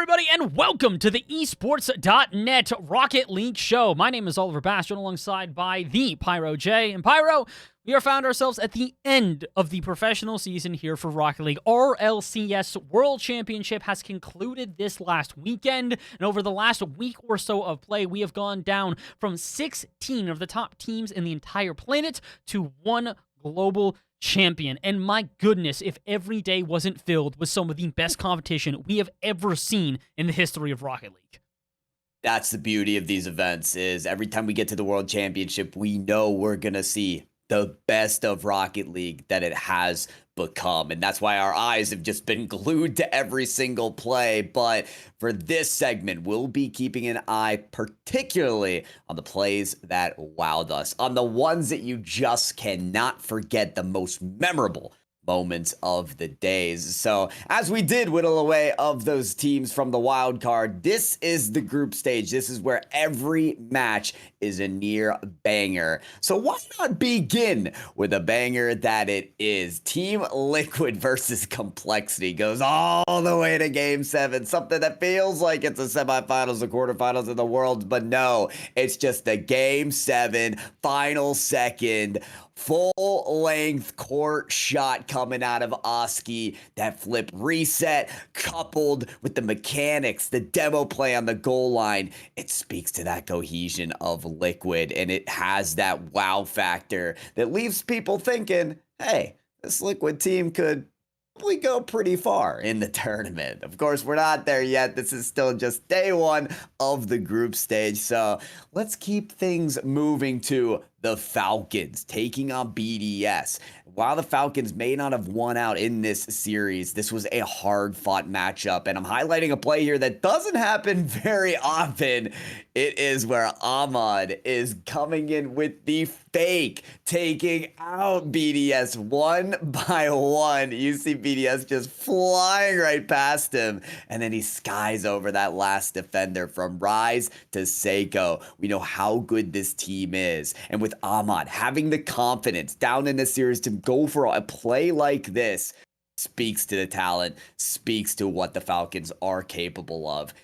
everybody, and welcome to the esports.net Rocket League show. My name is Oliver Bass, joined alongside by the PyroJ. And Pyro, we have found ourselves at the end of the professional season here for Rocket League. RLCS World Championship has concluded this last weekend, and over the last week or so of play, we have gone down from 16 of the top teams in the entire planet to one global champion. And my goodness, if every day wasn't filled with some of the best competition we have ever seen in the history of Rocket League. That's the beauty of these events, is every time we get to the World Championship, we know we're going to see the best of Rocket League that it has become. And that's why our eyes have just been glued to every single play. But for this segment, we'll be keeping an eye particularly on the plays that wowed us, on the ones that you just cannot forget, the most memorable moments of the days. So as we did whittle away of those teams from the wild card, this is the group stage. This is where every match is a near banger. So why not begin with a banger that it is? Team Liquid versus Complexity goes all the way to Game 7, something that feels like it's a semifinals or quarterfinals of the world, but no, it's just the Game 7 final second full-length court shot coming out of Oski. That flip reset coupled with the mechanics, the demo play on the goal line, it speaks to that cohesion of Liquid, and it has that wow factor that leaves people thinking, hey, this Liquid team could probably go pretty far in the tournament. Of course, we're not there yet. This is still just day one of the group stage. So let's keep things moving to the Falcons taking on BDS. While the Falcons may not have won out in this series, this was a hard-fought matchup, and I'm highlighting a play here that doesn't happen very often. It is where Ahmad is coming in with the fake, taking out BDS one by one. You see BDS just flying right past him, and then he skies over that last defender. From Rise to Seiko, we know how good this team is, and with Ahmad having the confidence down in this series to go for a play like this speaks to the talent, speaks to what the Falcons are capable of.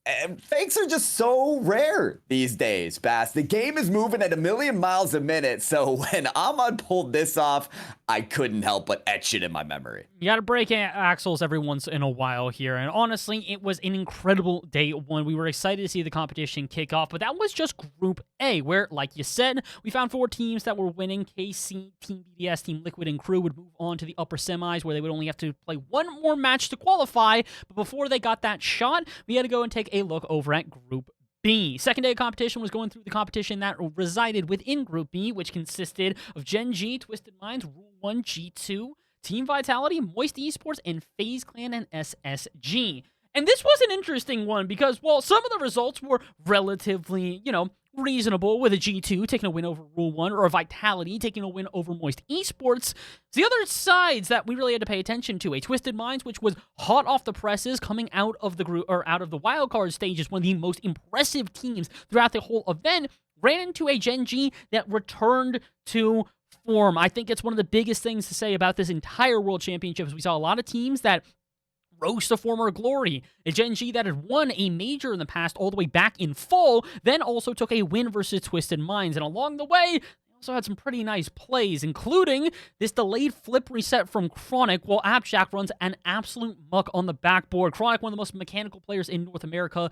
And fakes are just so rare these days, Bass. The game is moving at 1,000,000 miles a minute, so when Ahmad pulled this off, I couldn't help but etch it in my memory. You gotta break axles every once in a while here, and honestly, it was an incredible day one. We were excited to see the competition kick off, but that was just Group A, where, like you said, we found 4 teams that were winning. KC, Team BDS, Team Liquid, and Crew would move on to the upper semis, where they would only have to play one more match to qualify, but before they got that shot, we had to go and take a look over at Group B. Second day of competition was going through the competition that resided within Group B, which consisted of Gen G, Twisted Minds, Rule 1, G2, Team Vitality, Moist Esports, and FaZe Clan and SSG. And this was an interesting one because, well, some of the results were relatively, reasonable, with a G2 taking a win over Rule 1, or a Vitality taking a win over Moist Esports. The other sides that we really had to pay attention to, a Twisted Minds, which was hot off the presses coming out of the group, or out of the wildcard stages, one of the most impressive teams throughout the whole event, ran into a Gen G that returned to form. I think it's one of the biggest things to say about this entire World Championship, is we saw a lot of teams that rose to former glory. A Gen G that had won a major in the past all the way back in fall, then also took a win versus Twisted Minds. And along the way, they also had some pretty nice plays, including this delayed flip reset from Chronic, while Abjack runs an absolute muck on the backboard. Chronic, one of the most mechanical players in North America,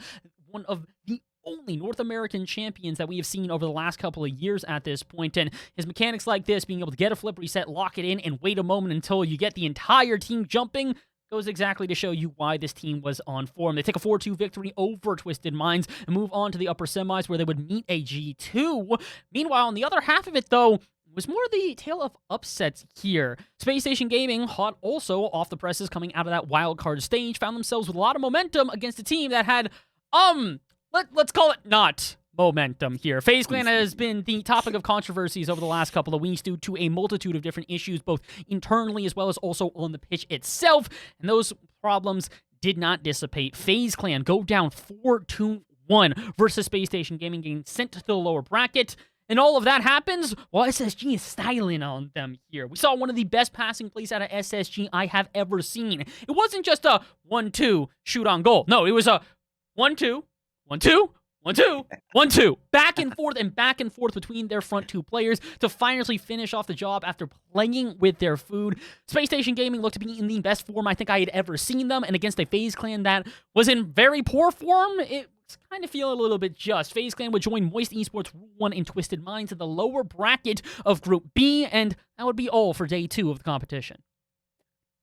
one of the only North American champions that we have seen over the last couple of years at this point, and his mechanics like this, being able to get a flip reset, lock it in, and wait a moment until you get the entire team jumping, goes exactly to show you why this team was on form. They take a 4-2 victory over Twisted Minds and move on to the upper semis, where they would meet a G2. Meanwhile, on the other half of it, though, was more the tale of upsets here. Space Station Gaming, hot also off the presses coming out of that wildcard stage, found themselves with a lot of momentum against a team that had, let's call it not momentum here. FaZe Clan has been the topic of controversies over the last couple of weeks due to a multitude of different issues, both internally as well as also on the pitch itself, and those problems did not dissipate. FaZe Clan go down 4-1 versus Space Station Gaming, getting sent to the lower bracket. And all of that happens while SSG is styling on them here. We saw one of the best passing plays out of SSG I have ever seen. It wasn't just a 1-2 shoot on goal. No, it was a 1-2, 1-2, 1-2, 1-2. Back and forth between their front two players to finally finish off the job after playing with their food. Space Station Gaming looked to be in the best form I think I had ever seen them, and against a FaZe Clan that was in very poor form, it kind of feel a little bit just. FaZe Clan would join Moist Esports, Rule 1, and Twisted Minds in the lower bracket of Group B, and that would be all for day 2 of the competition.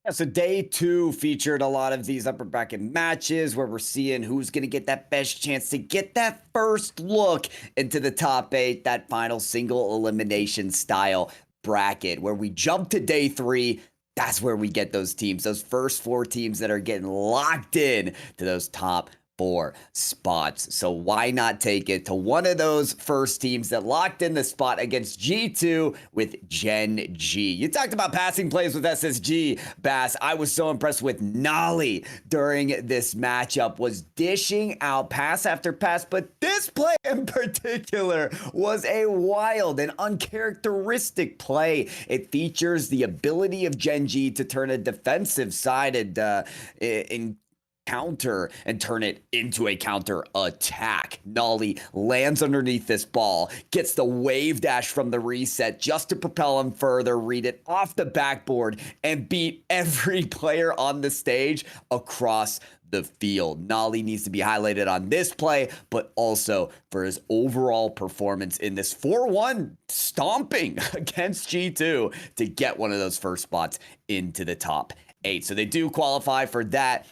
Yeah, so day 2 featured a lot of these upper bracket matches where we're seeing who's going to get that best chance to get that first look into the top 8, that final single elimination style bracket. Where we jump to day 3, that's where we get those teams, those first 4 teams that are getting locked in to those top 4 spots. So why not take it to one of those first teams that locked in the spot against G2 with Gen G. You talked about passing plays with SSG, Bass. I was so impressed with Nolly during this matchup, was dishing out pass after pass, but this play in particular was a wild and uncharacteristic play. It features the ability of Gen G to turn a defensive-sided counter and turn it into a counter attack. Nolly lands underneath this ball, gets the wave dash from the reset just to propel him further, read it off the backboard, and beat every player on the stage across the field. Nolly needs to be highlighted on this play, but also for his overall performance in this 4-1 stomping against G2 to get one of those first spots into the top 8. So they do qualify for that.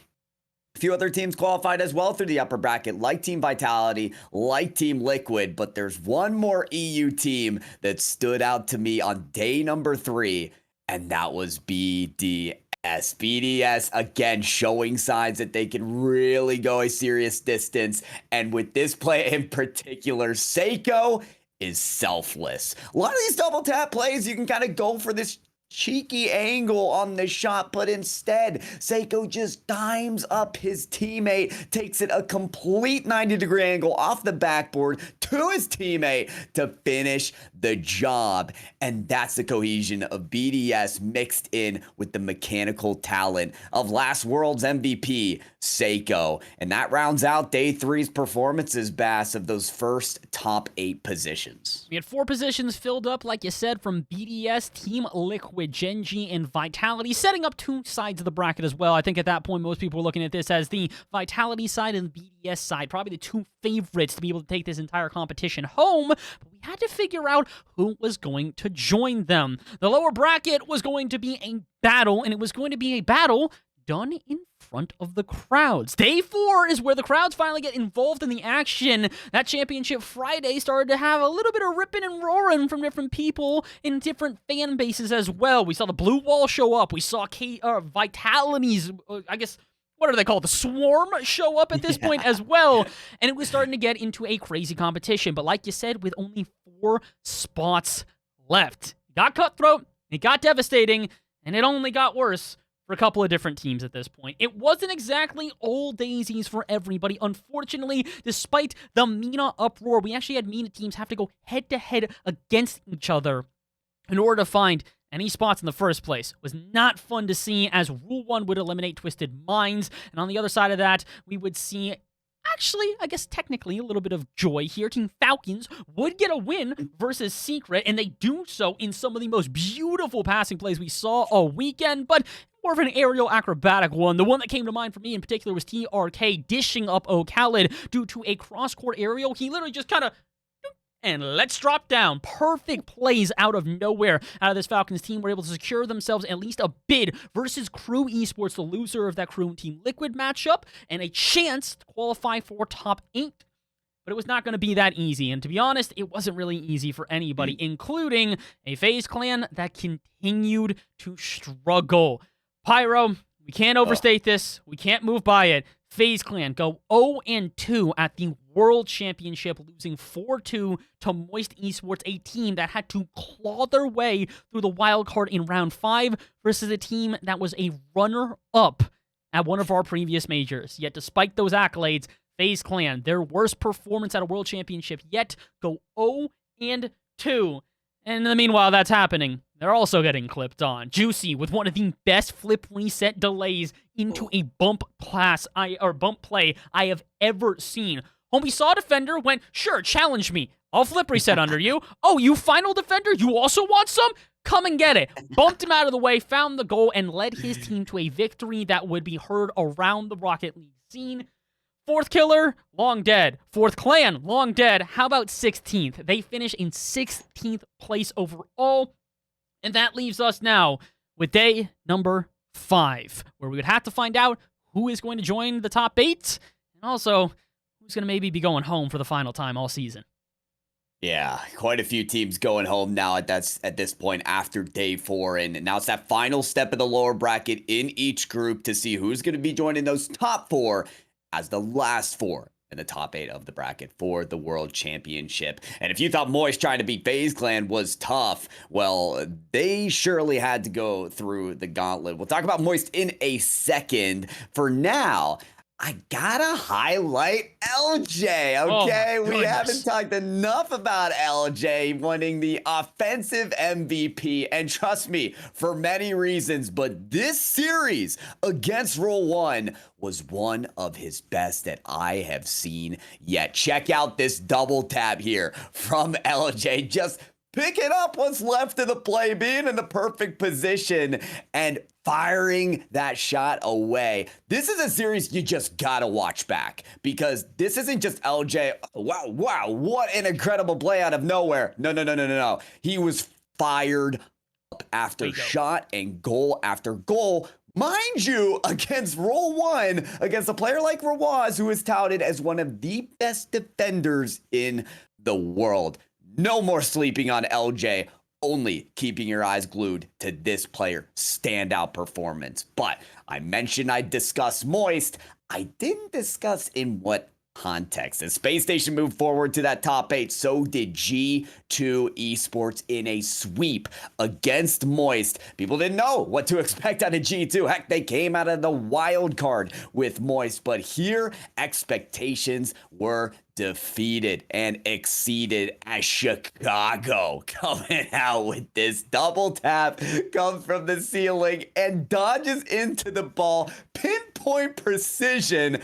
A few other teams qualified as well through the upper bracket, like Team Vitality, like Team Liquid, but there's one more EU team that stood out to me on day number 3, and that was BDS. BDS, again, showing signs that they can really go a serious distance, and with this play in particular, Seiko is selfless. A lot of these double tap plays, you can kind of go for this cheeky angle on the shot, but instead Seiko just dimes up his teammate, takes it a complete 90-degree angle off the backboard to his teammate to finish the job. And that's the cohesion of BDS mixed in with the mechanical talent of last World's MVP, Seiko. And that rounds out day 3's performances, Bass, of those first top 8 positions. We had 4 positions filled up, like you said, from BDS, Team Liquid, Gen G, and Vitality, setting up 2 sides of the bracket as well. I think at that point, most people were looking at this as the Vitality side and the BDS side, probably the 2 favorites to be able to take this entire competition home, but we had to figure out who was going to join them. The lower bracket was going to be a battle, and it was going to be a battle done in front of the crowds. Day 4 is where the crowds finally get involved in the action. That Championship Friday started to have a little bit of ripping and roaring from different people in different fan bases as well. We saw the Blue Wall show up. We saw Vitality's, I guess, what are they called? The Swarm show up at this point as well. And it was starting to get into a crazy competition. But like you said, with only 4 spots left, it got cutthroat, it got devastating, and it only got worse for a couple of different teams at this point. It wasn't exactly all daisies for everybody. Unfortunately, despite the MENA uproar, we actually had MENA teams have to go head-to-head against each other in order to find any spots in the first place. It was not fun to see, as Rule 1 would eliminate Twisted Minds, and on the other side of that, we would see, actually, I guess technically a little bit of joy here. Team Falcons would get a win versus Secret, and they do so in some of the most beautiful passing plays we saw all weekend, but more of an aerial acrobatic one. The one that came to mind for me in particular was TRK dishing up Khaled due to a cross-court aerial. He literally just kind of, and let's drop down. Perfect plays out of nowhere out of this Falcons team. Were able to secure themselves at least a bid versus Crew Esports, the loser of that Crew and Team Liquid matchup, and a chance to qualify for top 8. But it was not going to be that easy, and to be honest, it wasn't really easy for anybody, including a FaZe clan that continued to struggle. Pyro, we can't overstate this. We can't move by it. FaZe Clan go 0-2 at the World Championship, losing 4-2 to Moist Esports, a team that had to claw their way through the wild card in round 5 versus a team that was a runner-up at one of our previous majors. Yet despite those accolades, FaZe Clan, their worst performance at a World Championship yet, go And in the meanwhile that's happening, they're also getting clipped on. Juicy with one of the best flip reset delays into a bump play I have ever seen. Homie saw a defender, went, sure, challenge me. I'll flip reset under you. Oh, you final defender? You also want some? Come and get it. Bumped him out of the way, found the goal, and led his team to a victory that would be heard around the Rocket League scene. Fourth killer, long dead. Fourth clan, long dead. How about 16th? They finish in 16th place overall. And that leaves us now with day number 5, where we would have to find out who is going to join the top 8, and also who's going to maybe be going home for the final time all season. Yeah, quite a few teams going home now at this point after day 4. And now it's that final step of the lower bracket in each group to see who's going to be joining those top 4 as the last 4 in the top 8 of the bracket for the World Championship. And if you thought Moist trying to beat FaZe Clan was tough, well, they surely had to go through the gauntlet. We'll talk about Moist in a second. For now, I gotta highlight LJ, okay? Oh, we haven't talked enough about LJ winning the offensive MVP, and trust me, for many reasons, but this series against Rule 1 was one of his best that I have seen yet. Check out this double tap here from LJ, just picking up what's left of the play, being in the perfect position, and firing that shot away. This is a series you just gotta watch back, because this isn't just LJ, wow, what an incredible play out of nowhere. No. He was fired up after shot and goal after goal. Mind you, against Roll 1, against a player like Rawaz, who is touted as one of the best defenders in the world. No more sleeping on LJ, only keeping your eyes glued to this player. Standout performance. But I mentioned I'd discuss Moist. I didn't discuss in what context. As Space Station moved forward to that top 8, so did G2 Esports in a sweep against Moist. People didn't know what to expect out of G2. Heck, they came out of the wild card with Moist. But here, expectations were defeated and exceeded as Chicago coming out with this double tap, comes from the ceiling and dodges into the ball. Pinpoint precision.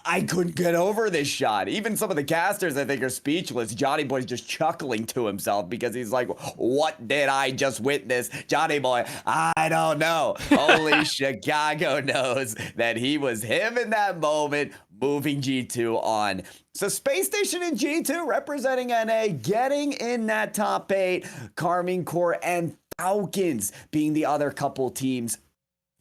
I couldn't get over this shot. Even some of the casters, I think, are speechless. Johnny Boy's just chuckling to himself because he's like, what did I just witness? Johnny Boy, I don't know. Only Chicago knows that he was him in that moment, moving G2 on. So Space Station and G2 representing NA, getting in that top 8. Carmine Corps and Falcons being the other couple teams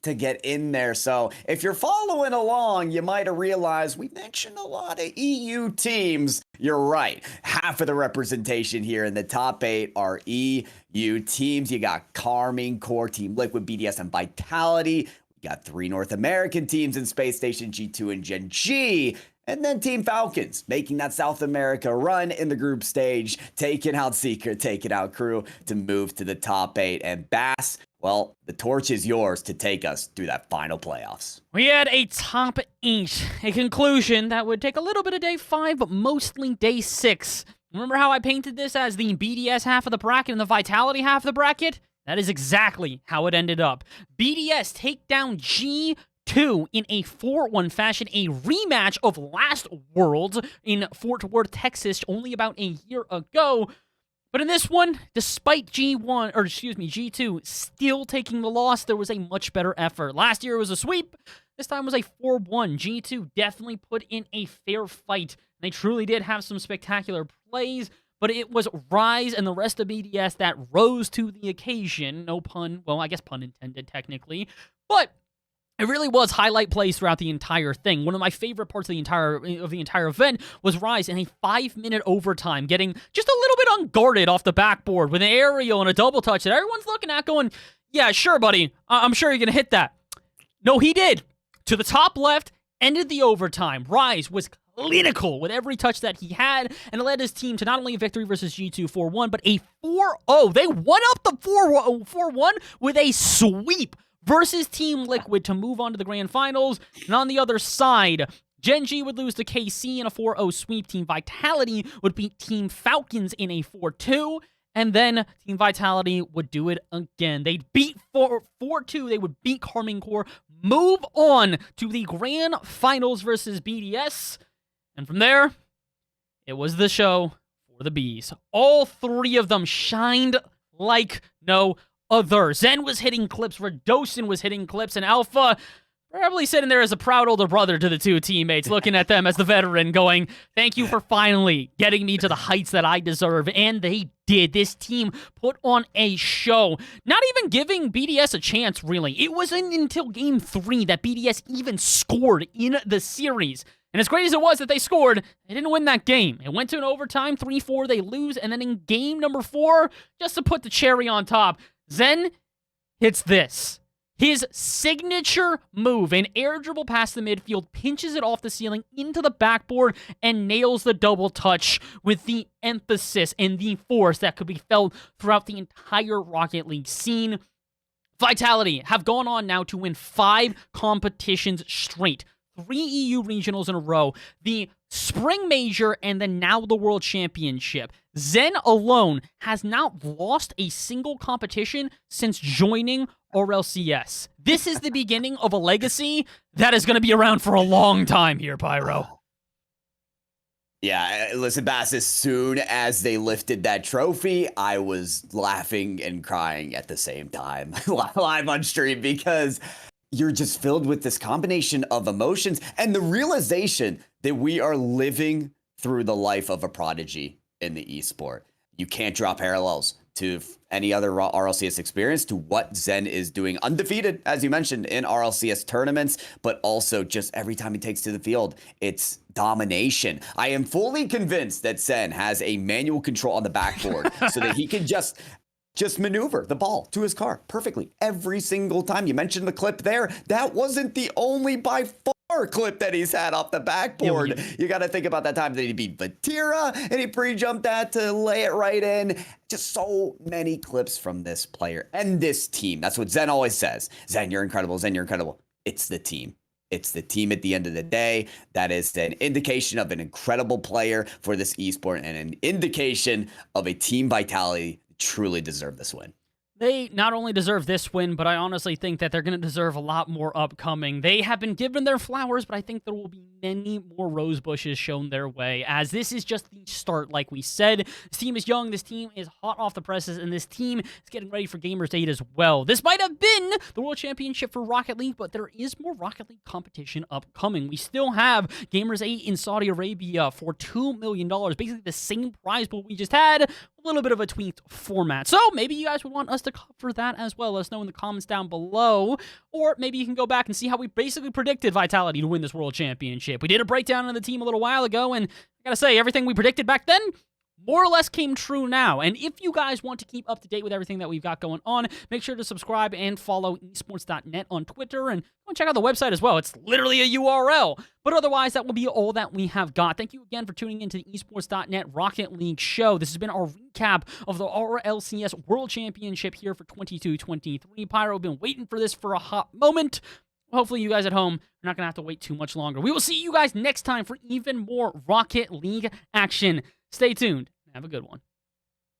to get in there. So if you're following along, you might have realized we mentioned a lot of EU teams. You're right. Half of the representation here in the top 8 are EU teams. You got Carmine Corps, Team Liquid, BDS, and Vitality. We got 3 North American teams in Space Station, G2 and Gen G. And then Team Falcons making that South America run in the group stage, taking out Seeker, taking out Crew to move to the top 8. And Bass, well, the torch is yours to take us through that final playoffs. We had a top 8, a conclusion that would take a little bit of day 5, but mostly day 6. Remember how I painted this as the BDS half of the bracket and the Vitality half of the bracket? That is exactly how it ended up. BDS take down G2 in a 4-1 fashion, a rematch of last Worlds in Fort Worth, Texas, only about a year ago. But in this one, despite G2 still taking the loss, there was a much better effort. Last year it was a sweep. This time was a 4-1. G2 definitely put in a fair fight. They truly did have some spectacular plays, but it was Rise and the rest of BDS that rose to the occasion. No pun, well, I guess pun intended technically, but it really was highlight plays throughout the entire thing. One of my favorite parts of the entire event was Rise in a 5-minute overtime, getting just a little bit unguarded off the backboard with an aerial and a double touch that everyone's looking at going, yeah, sure, buddy. I'm sure you're going to hit that. No, he did. To the top left, ended the overtime. Rise was clinical with every touch that he had, and it led his team to not only a victory versus G2 4-1, but a 4-0. They won up the 4-1 with a sweep versus Team Liquid to move on to the grand finals. And on the other side, Gen G would lose to KC in a 4-0 sweep. Team Vitality would beat Team Falcons in a 4-2. And then Team Vitality would do it again. They'd beat 4-2. They would beat Karmine Corp, move on to the grand finals versus BDS. And from there, it was the show for the Bees. All three of them shined like no other. Zen was hitting clips, Radosin was hitting clips, and Alpha probably sitting there as a proud older brother to the two teammates, looking at them as the veteran, going, thank you for finally getting me to the heights that I deserve. And they did. This team put on a show, not even giving BDS a chance, really. It wasn't until Game 3 that BDS even scored in the series. And as great as it was that they scored, they didn't win that game. It went to an overtime, 3-4, they lose, and then in game number 4, just to put the cherry on top, Zen hits this. His signature move, an air dribble past the midfield, pinches it off the ceiling into the backboard, and nails the double touch with the emphasis and the force that could be felt throughout the entire Rocket League scene. Vitality have gone on now to win 5 competitions straight. 3 EU regionals in a row, the Spring Major, and then now the World Championship. Zen alone has not lost a single competition since joining RLCS. This is the beginning of a legacy that is going to be around for a long time here, Pyro. Yeah, listen, Bass, as soon as they lifted that trophy, I was laughing and crying at the same time live on stream, because you're just filled with this combination of emotions and the realization that we are living through the life of a prodigy in the esport. You can't draw parallels to any other RLCS experience to what Zen is doing, undefeated, as you mentioned, in RLCS tournaments, but also just every time he takes to the field, it's domination. I am fully convinced that Zen has a manual control on the backboard so that he can just maneuver the ball to his car perfectly every single time. You mentioned the clip there. That wasn't the only by far clip that he's had off the backboard. You got to think about that time that he beat Vatira and he pre-jumped that to lay it right in. Just so many clips from this player and this team. That's what Zen always says. Zen, you're incredible. Zen, you're incredible. It's the team. It's the team at the end of the day. That is an indication of an incredible player for this esport and an indication of a team vitality. Truly deserve this win. They not only deserve this win, but I honestly think that they're going to deserve a lot more upcoming. They have been given their flowers, but I think there will be many more rose bushes shown their way, as this is just the start, like we said. This team is young, this team is hot off the presses, and this team is getting ready for Gamers 8 as well. This might have been the World Championship for Rocket League, but there is more Rocket League competition upcoming. We still have Gamers 8 in Saudi Arabia for $2 million, basically the same prize pool we just had, a little bit of a tweaked format. So maybe you guys would want us to cover that as well. Let us know in the comments down below. Or maybe you can go back and see how we basically predicted Vitality to win this World Championship. We did a breakdown of the team a little while ago, and I gotta say, everything we predicted back then more or less came true now. And if you guys want to keep up to date with everything that we've got going on, make sure to subscribe and follow esports.net on Twitter, and go and check out the website as well. It's literally a URL. But otherwise, that will be all that we have got. Thank you again for tuning into the esports.net Rocket League show. This has been our recap of the RLCS World Championship here for 22-23. Pyro, been waiting for this for a hot moment. Hopefully you guys at home are not going to have to wait too much longer. We will see you guys next time for even more Rocket League action. Stay tuned. Have a good one.